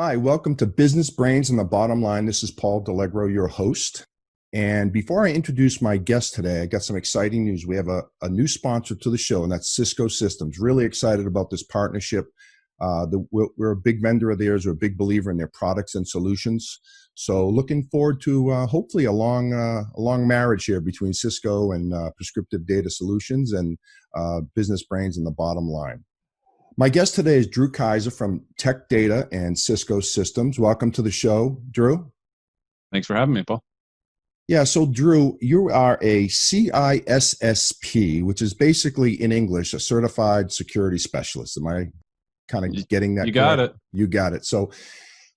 Hi, welcome to Business Brains and the Bottom Line. This is Paul DeLegro, your host. And before I introduce my guest today, I got some exciting news. We have a new sponsor to the show, and that's Cisco Systems. Really excited about this partnership. We're a big vendor of theirs. We're a big believer in their products and solutions. So looking forward to hopefully a long marriage here between Cisco and Prescriptive Data Solutions and Business Brains and the Bottom Line. My guest today is Drew Kaiser from Tech Data and Cisco Systems. Welcome to the show, Drew. Thanks for having me, Paul. Yeah, so Drew, you are a CISSP, which is basically in English, a certified security specialist. Am I kind of getting that? You got it. You got it. So,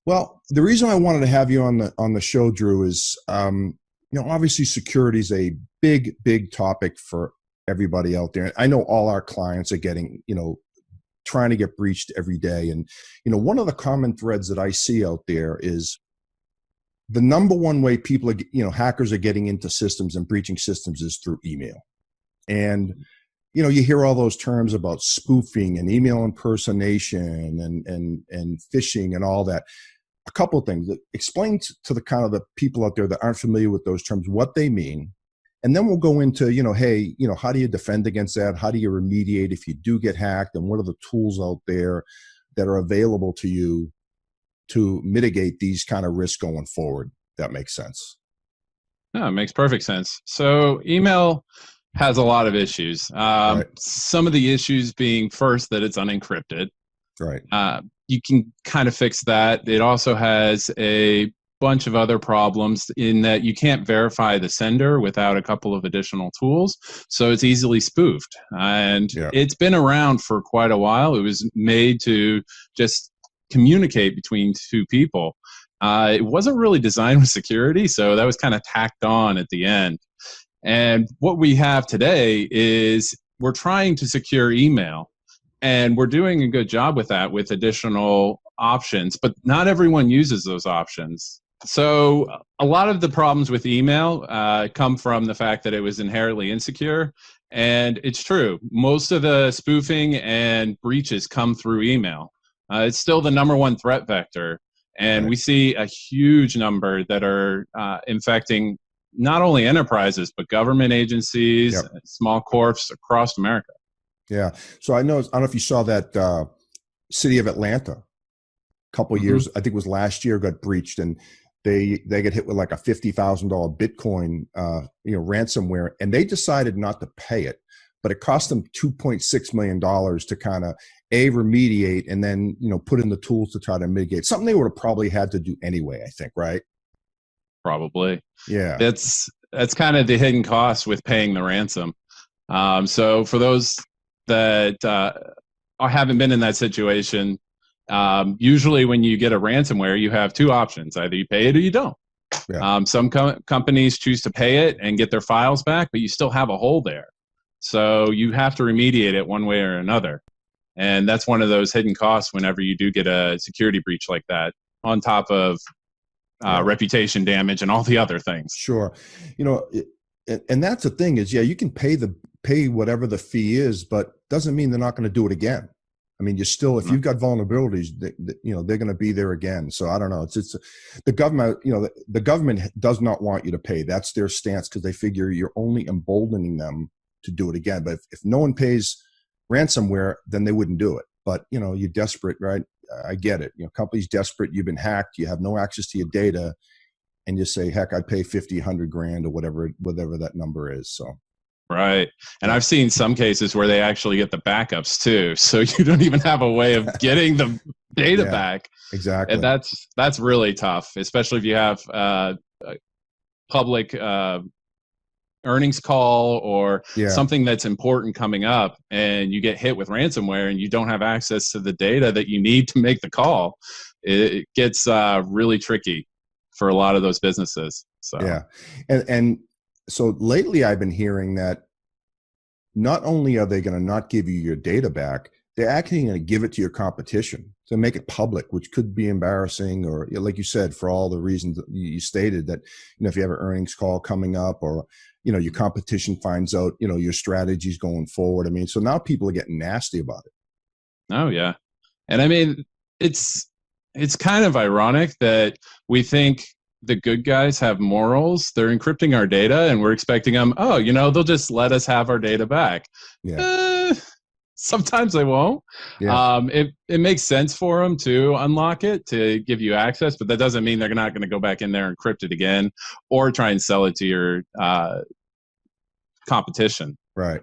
well, the reason I wanted to have you on the show, Drew, is obviously security is a big topic for everybody out there. I know all our clients are getting, trying to get breached every day. And, one of the common threads that I see out there is the number one way people are, hackers are getting into systems and breaching systems is through email. And, you hear all those terms about spoofing and email impersonation and phishing and all that. A couple of things. Explain to the kind of the people out there that aren't familiar with those terms, what they mean. And then we'll go into, hey, how do you defend against that? How do you remediate if you do get hacked? And what are the tools out there that are available to you to mitigate these kind of risks going forward? That makes sense. No, it makes perfect sense. So email has a lot of issues. Right. Some of the issues being first that it's unencrypted. Right. You can kind of fix that. It also has a bunch of other problems in that you can't verify the sender without a couple of additional tools. So it's easily spoofed. And It's been around for quite a while. It was made to just communicate between two people. It wasn't really designed with security, so that was kind of tacked on at the end. And what we have today is we're trying to secure email, and we're doing a good job with that with additional options, but not everyone uses those options. So a lot of the problems with email come from the fact that it was inherently insecure. And it's true. Most of the spoofing and breaches come through email. It's still the number one threat vector. And we see a huge number that are infecting not only enterprises, but government agencies, small corps across America. Yeah. So I don't know if you saw that city of Atlanta a couple of years, I think it was last year, got breached, and they get hit with like a $50,000 Bitcoin, ransomware, and they decided not to pay it, but it cost them $2.6 million to kind of remediate and then, put in the tools to try to mitigate something they would have probably had to do anyway, I think, right? Probably. Yeah. That's kind of the hidden cost with paying the ransom. So for those that haven't been in that situation, usually when you get a ransomware, you have two options. Either you pay it or you don't. Yeah. Some companies choose to pay it and get their files back, but you still have a hole there. So you have to remediate it one way or another. And that's one of those hidden costs whenever you do get a security breach like that, on top of reputation damage and all the other things. Sure. And that's the thing is, you can pay whatever the fee is, but doesn't mean they're not going to do it again. I mean, if you've got vulnerabilities, they're going to be there again. So I don't know. It's the government. The government does not want you to pay. That's their stance because they figure you're only emboldening them to do it again. But if no one pays ransomware, then they wouldn't do it. But you're desperate, right? I get it. Companies desperate. You've been hacked. You have no access to your data, and you say, "Heck, I'd pay 50, 100 grand or whatever that number is." So. Right. And I've seen some cases where they actually get the backups too. So you don't even have a way of getting the data back. Exactly. And that's really tough, especially if you have a public earnings call or something that's important coming up and you get hit with ransomware and you don't have access to the data that you need to make the call. It gets really tricky for a lot of those businesses. So. Yeah. And so lately I've been hearing that not only are they going to not give you your data back, they're actually going to give it to your competition to make it public, which could be embarrassing, or like you said, for all the reasons that you stated, that, if you have an earnings call coming up or, your competition finds out, your strategies going forward. I mean, so now people are getting nasty about it. Oh yeah. And I mean, it's it's kind of ironic that we think the good guys have morals. They're encrypting our data, and we're expecting them, oh, they'll just let us have our data back. Yeah. Eh, sometimes they won't. Yeah. It makes sense for them to unlock it to give you access, but that doesn't mean they're not going to go back in there and encrypt it again or try and sell it to your competition. Right.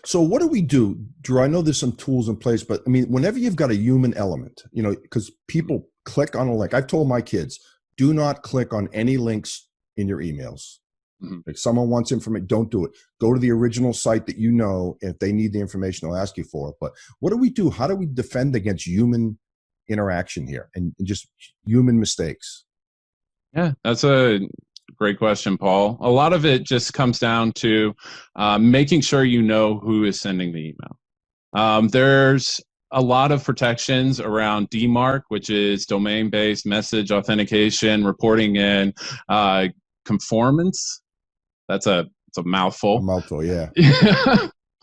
So what do we do, Drew? I know there's some tools in place, but I mean, whenever you've got a human element, because people click on a link. I've told my kids, do not click on any links in your emails. Mm-hmm. If someone wants information, don't do it. Go to the original site that you know. If they need the information, they'll ask you for it. But what do we do? How do we defend against human interaction here and just human mistakes? Yeah, that's a great question, Paul. A lot of it just comes down to making sure you know who is sending the email. There's a lot of protections around DMARC, which is domain-based message authentication, reporting in conformance. It's a mouthful. A mouthful, yeah.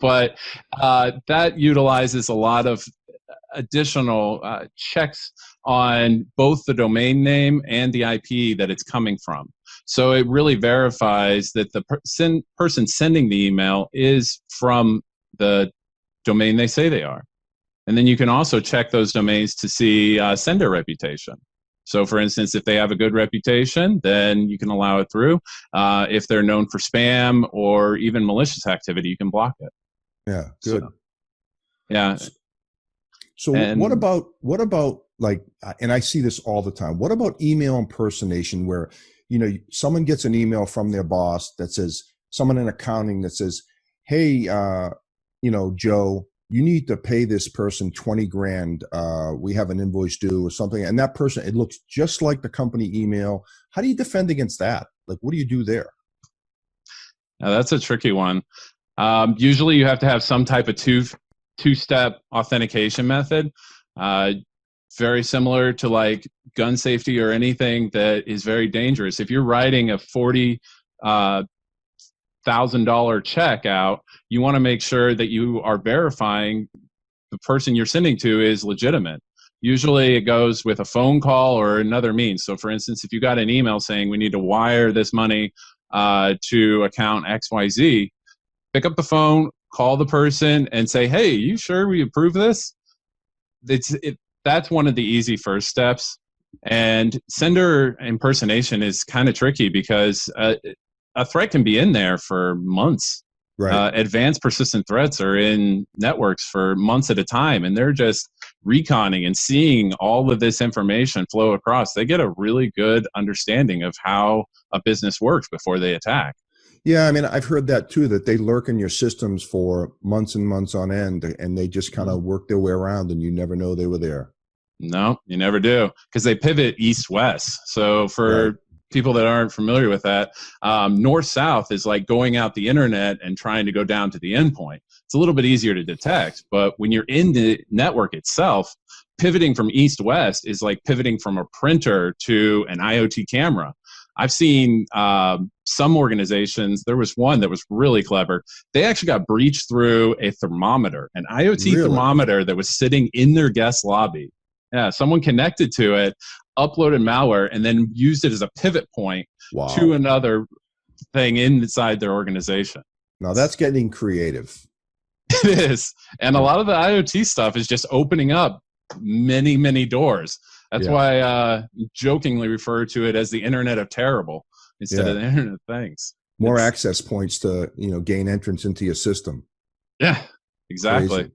But that utilizes a lot of additional checks on both the domain name and the IP that it's coming from. So it really verifies that the person sending the email is from the domain they say they are. And then you can also check those domains to see sender reputation. So for instance, if they have a good reputation, then you can allow it through. If they're known for spam or even malicious activity, you can block it. Yeah, good. So, yeah. So what about like, and I see this all the time, what about email impersonation where, someone gets an email from their boss that says, someone in accounting that says, hey, Joe, you need to pay this person 20 grand. We have an invoice due or something. And that person, it looks just like the company email. How do you defend against that? Like, what do you do there? Now, that's a tricky one. Usually you have to have some type of two-step authentication method. Very similar to like gun safety or anything that is very dangerous. If you're writing a $40,000 check out, you want to make sure that you are verifying the person you're sending to is legitimate. Usually it goes with a phone call or another means. So for instance, if you got an email saying we need to wire this money to account XYZ, pick up the phone, call the person and say, hey, you sure we approve this? That's one of the easy first steps. And sender impersonation is kind of tricky because a threat can be in there for months. Right. Advanced persistent threats are in networks for months at a time, and they're just reconning and seeing all of this information flow across. They get a really good understanding of how a business works before they attack. Yeah, I mean, I've heard that too, that they lurk in your systems for months and months on end, and they just kind of work their way around, and you never know they were there. No, you never do, because they pivot east-west. So for people that aren't familiar with that, north-south is like going out the internet and trying to go down to the endpoint. It's a little bit easier to detect, but when you're in the network itself, pivoting from east-west is like pivoting from a printer to an IoT camera. I've seen some organizations, there was one that was really clever. They actually got breached through a thermometer, an IoT thermometer that was sitting in their guest lobby. Yeah, someone connected to it, uploaded malware, and then used it as a pivot point to another thing inside their organization. Now that's getting creative. It is. And a lot of the IoT stuff is just opening up many, many doors. That's why I jokingly refer to it as the Internet of Terrible instead of the Internet of Things. More access points to, gain entrance into your system. Yeah, exactly. Crazy.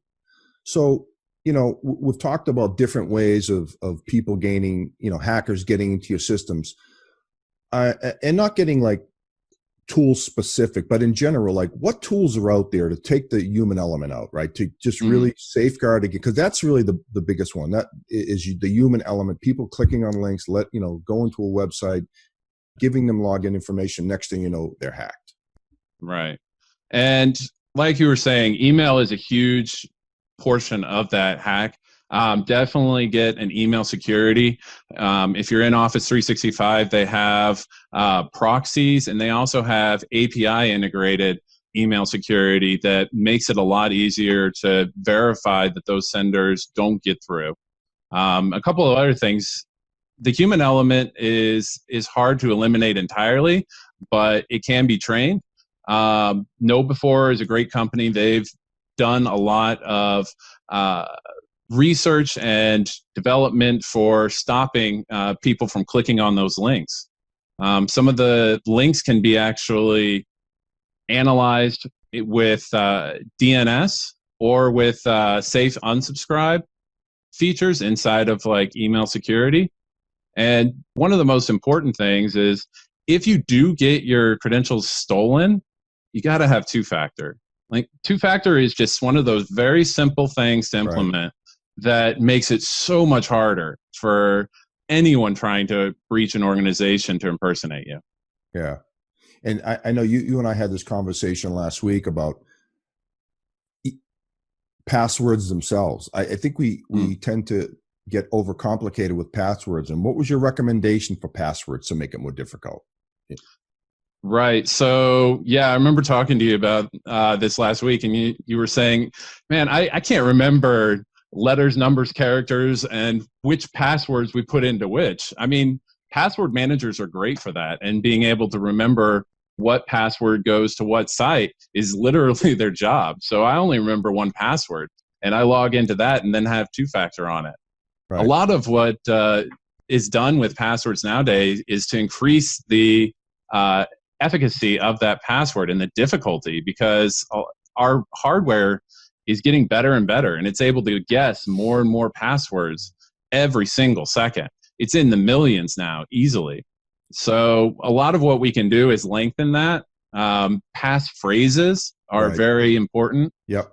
So, we've talked about different ways of people gaining, hackers getting into your systems and not getting like tool specific, but in general, like what tools are out there to take the human element out, right? To just really safeguard again, because that's really the biggest one. That is the human element, people clicking on links, go into a website, giving them login information. Next thing you know, they're hacked. Right. And like you were saying, email is a huge portion of that hack. Definitely get an email security. If you're in Office 365, they have proxies, and they also have API integrated email security that makes it a lot easier to verify that those senders don't get through. A couple of other things the human element is hard to eliminate entirely, but it can be trained. KnowBe4 is a great company. They've done a lot of research and development for stopping people from clicking on those links. Some of the links can be actually analyzed with DNS or with safe unsubscribe features inside of like email security. And one of the most important things is if you do get your credentials stolen, you got to have two-factor. Like two-factor is just one of those very simple things to implement that makes it so much harder for anyone trying to breach an organization to impersonate you. Yeah. And I know you and I had this conversation last week about passwords themselves. I think we tend to get overcomplicated with passwords. And what was your recommendation for passwords to make it more difficult? Right. So, yeah, I remember talking to you about this last week, and you were saying, man, I can't remember letters, numbers, characters, and which passwords we put into which. I mean, password managers are great for that, and being able to remember what password goes to what site is literally their job. So I only remember one password, and I log into that and then have two-factor on it. Right. A lot of what is done with passwords nowadays is to increase the efficacy of that password and the difficulty, because our hardware is getting better and better, and it's able to guess more and more passwords every single second. It's in the millions now easily. So a lot of what we can do is lengthen that. Passphrases are very important. Yep.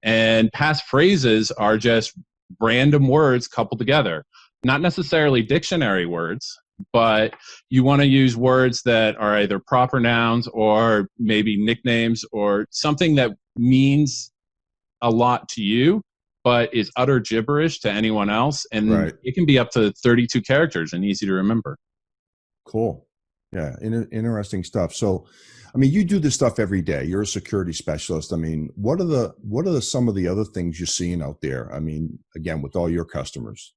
And passphrases are just random words coupled together, not necessarily dictionary words, but you want to use words that are either proper nouns or maybe nicknames or something that means a lot to you, but is utter gibberish to anyone else. And it can be up to 32 characters and easy to remember. Cool. Yeah. Interesting stuff. So, I mean, you do this stuff every day. You're a security specialist. I mean, what are some of the other things you're seeing out there? I mean, again, with all your customers.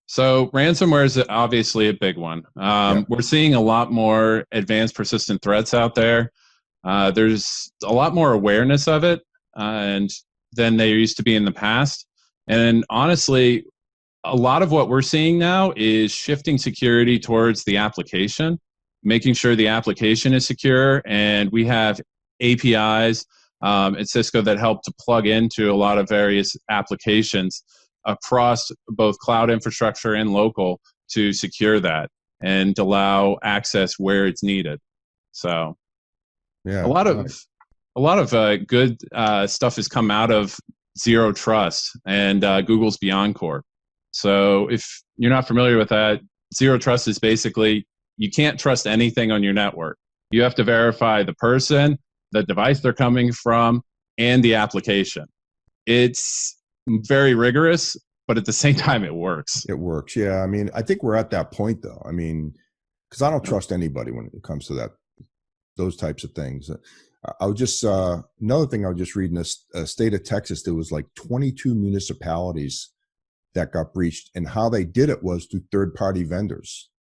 So ransomware is obviously a big one. We're seeing a lot more advanced persistent threats out there. There's a lot more awareness of it than there used to be in the past. And honestly, a lot of what we're seeing now is shifting security towards the application, making sure the application is secure. And we have APIs at Cisco that help to plug into a lot of various applications across both cloud infrastructure and local to secure that and allow access where it's needed. So yeah, a lot of good stuff has come out of Zero Trust and Google's BeyondCorp. So if you're not familiar with that, Zero Trust is basically you can't trust anything on your network. You have to verify the person, the device they're coming from, and the application. It's very rigorous, but at the same time, it works. It works. Yeah. I mean, I think we're at that point, though. I mean, because I don't trust anybody when it comes to those types of things. I was just another thing I was just reading. This state of Texas, there was like 22 municipalities that got breached, and how they did it was through third-party vendors,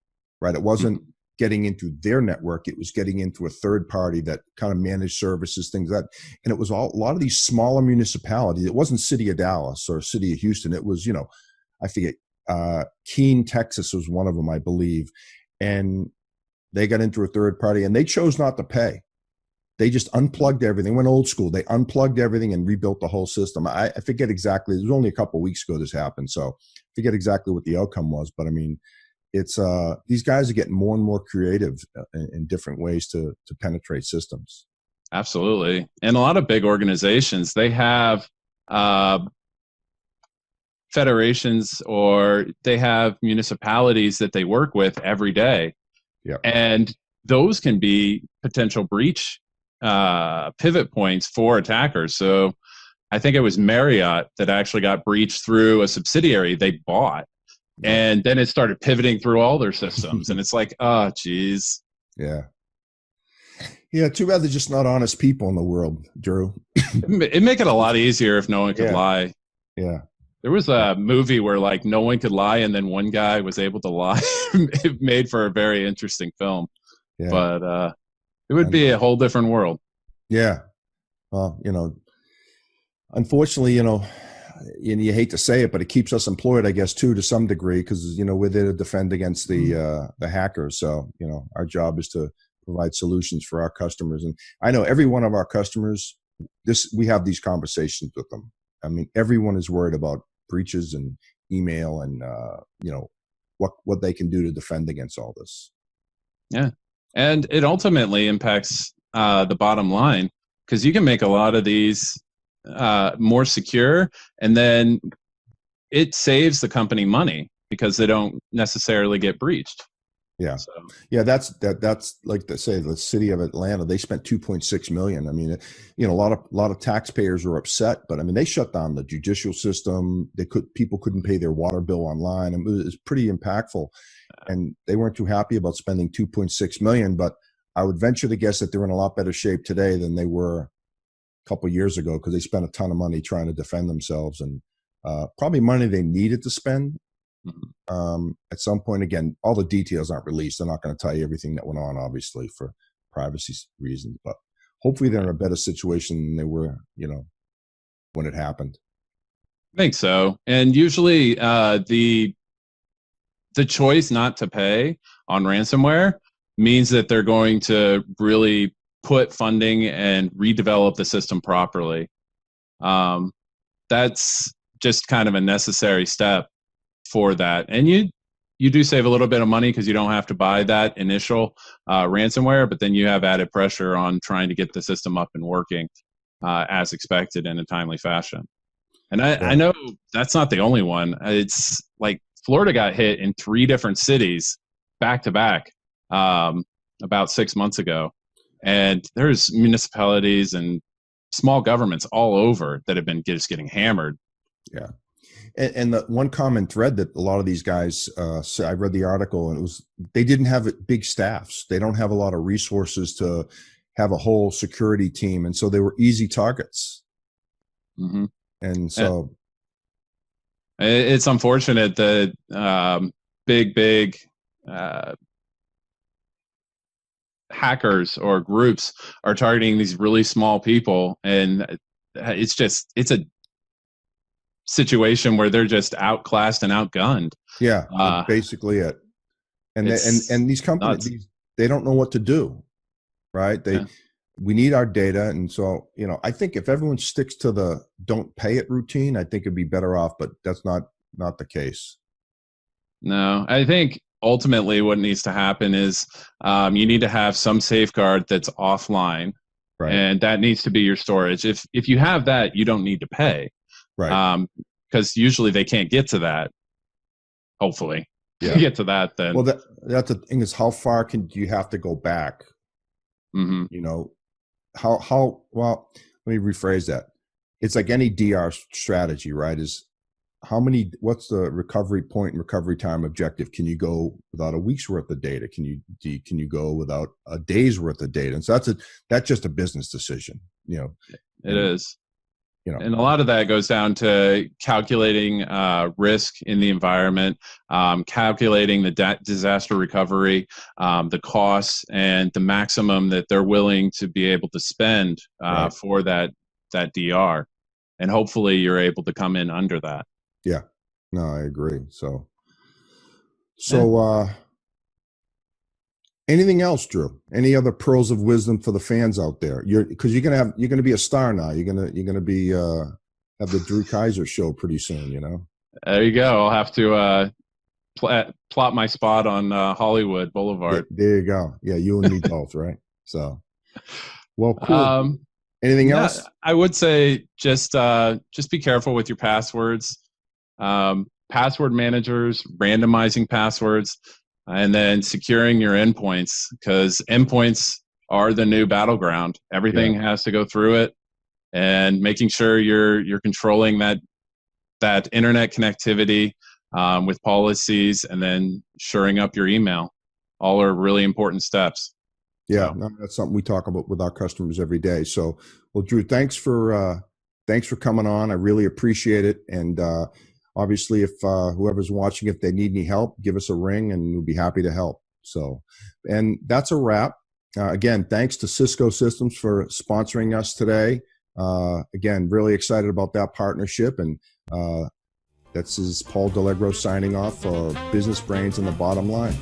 right? It wasn't getting into their network; it was getting into a third party that kind of managed services, things like that. And it was a lot of these smaller municipalities. It wasn't City of Dallas or City of Houston. It was, I forget, Keene, Texas was one of them, I believe, and they got into a third party, and they chose not to pay. They just unplugged everything, went old school. They unplugged everything and rebuilt the whole system. I forget exactly. It was only a couple of weeks ago this happened, so I forget exactly what the outcome was. But I mean, it's these guys are getting more and more creative in different ways to penetrate systems. Absolutely, and a lot of big organizations, they have federations or they have municipalities that they work with every day, and those can be potential breach pivot points for attackers. So I think it was Marriott that actually got breached through a subsidiary they bought, and then it started pivoting through all their systems. And it's like, oh, geez. Yeah. Too bad they're just not honest people in the world, Drew. It'd make it a lot easier if no one could lie. Yeah. There was a movie where like no one could lie, and then one guy was able to lie. It made for a very interesting film, Yeah. but it would And be a whole different world. yeah. Well, unfortunately, and you hate to say it, but it keeps us employed, I guess, too, to some degree, because we're there to defend against the hackers. So our job is to provide solutions for our customers, and I know every one of our customers. We have these conversations with them. I mean, everyone is worried about breaches and email, and what they can do to defend against all this. Yeah, and it ultimately impacts the bottom line, because you can make a lot of these more secure, and then it saves the company money because they don't necessarily get breached. Yeah. So. Yeah, that's like they say, the city of Atlanta, they spent 2.6 million. I mean, a lot of taxpayers were upset, but I mean, they shut down the judicial system. People couldn't pay their water bill online. It was pretty impactful, and they weren't too happy about spending 2.6 million, but I would venture to guess that they're in a lot better shape today than they were a couple of years ago, because they spent a ton of money trying to defend themselves, and probably money they needed to spend. At some point. Again, all the details aren't released. They're not going to tell you everything that went on, obviously, for privacy reasons, but hopefully they're in a better situation than they were, when it happened. I think so. And usually the choice not to pay on ransomware means that they're going to really put funding and redevelop the system properly. That's just kind of a necessary step for that. And you do save a little bit of money because you don't have to buy that initial ransomware, but then you have added pressure on trying to get the system up and working as expected in a timely fashion. And I know that's not the only one. It's like Florida got hit in 3 different cities back to back about 6 months ago. And there's municipalities and small governments all over that have been just getting hammered. Yeah. And the one common thread that a lot of these guys, I read the article, and it was they didn't have big staffs. They don't have a lot of resources to have a whole security team, and so they were easy targets. Mm-hmm. And so it's unfortunate that big hackers or groups are targeting these really small people, and it's a situation where they're just outclassed and outgunned. Yeah, basically it. And these companies, they don't know what to do, right? We need our data, and so I think if everyone sticks to the don't pay it routine, I think it'd be better off. But that's not the case. No, I think ultimately what needs to happen is you need to have some safeguard that's offline, right? And that needs to be your storage. If you have that, you don't need to pay. Right. Because usually they can't get to that. Hopefully, get to that then. Well, that's the thing, is how far do you have to go back? Mm-hmm. How well? Let me rephrase that. It's like any DR strategy, right? What's the recovery point and recovery time objective? Can you go without a week's worth of data? Can you go without a day's worth of data? And so that's just a business decision. It is. And a lot of that goes down to calculating risk in the environment, calculating the disaster recovery, the costs, and the maximum that they're willing to be able to spend for that DR. And hopefully you're able to come in under that. Yeah, no, I agree. So anything else, Drew? Any other pearls of wisdom for the fans out there? Because you're gonna be a star now. You're gonna be have the Drew Kaiser show pretty soon. There you go. I'll have to plot my spot on Hollywood Boulevard. There you go. Yeah, you and me both, right? So, well, cool. Anything else? I would say just be careful with your passwords. Password managers, randomizing passwords, and then securing your endpoints, because endpoints are the new battleground. Everything has to go through it, and making sure you're controlling that internet connectivity with policies, and then shoring up your email. All are really important steps. Yeah, no, that's something we talk about with our customers every day. So, well, Drew, thanks for coming on. I really appreciate it, and obviously, if whoever's watching, if they need any help, give us a ring and we'll be happy to help. So, and that's a wrap. Again, thanks to Cisco Systems for sponsoring us today. Again, really excited about that partnership. And this is Paul Delegro signing off for Business Brains and the Bottom Line.